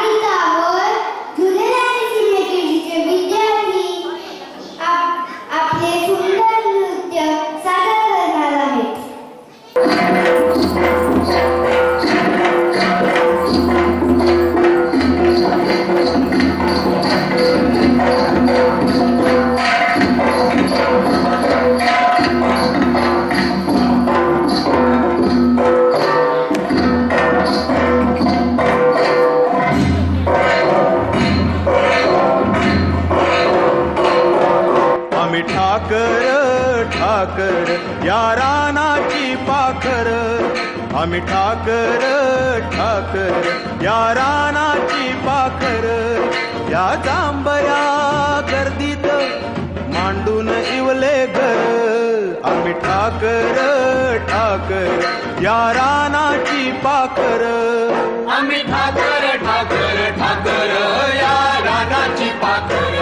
मालिकावर जुने आणि सिनियर केजीचे विद्यार्थी आपले सुंदर नृत्य सादर करणार आहेत. ठाकर या रानाची पाखर, आम्ही ठाकर या रानाची पाखर, या जांभया गर्दीत मांडून इवले घर, आम्ही ठाकर या रानाची पाखर, आम्ही ठाकर या रानाची पाखर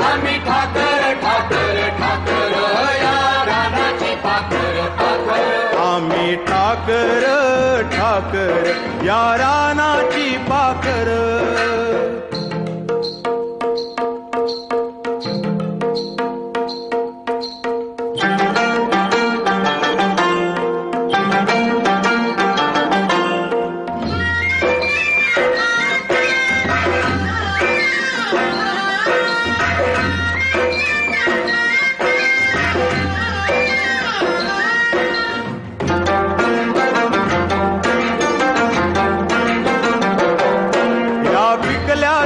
आम्ही ठाकर या रानाची पाखर आम्ही ठाकर या रानाची पाखर.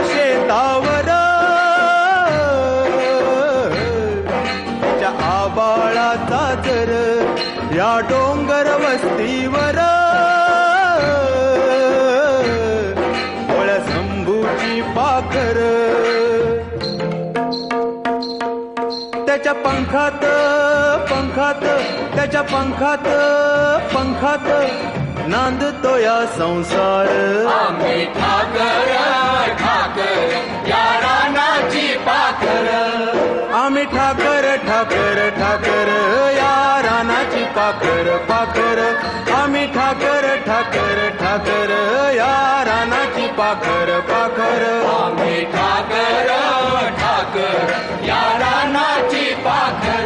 शेतावर आबाळाचा जर या डोंगर वस्तीवर ओळ्या शंभूची पाखर, त्याच्या पंखात त्याच्या पंखात नांदतो या संसार, आम्ही ठाकर या रानाची पाखर, आम्ही ठाकर या रानाची पाखर, आम्ही ठाकर या रानाची पाखर, आम्ही ठाकर या रानाची पाखर.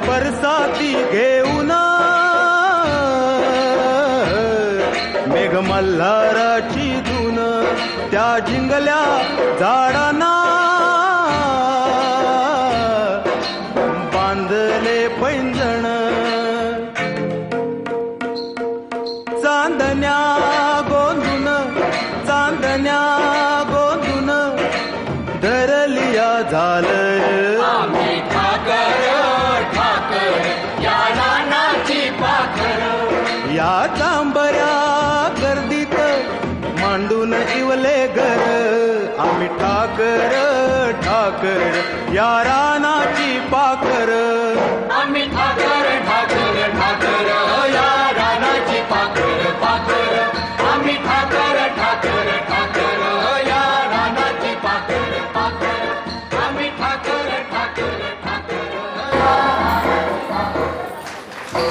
बरसाती घेऊन मेघ मल्हाराची धून, त्या जिंगल्या झाडांना बांधले पैंजण, चांदण्या गोंधून धरलिया झालर, आम्ही ठाकर या रानाची पाखर, या जांभया गर्दीत मांडून इवले घर, आम्ही ठाकर या रानाची पाखर.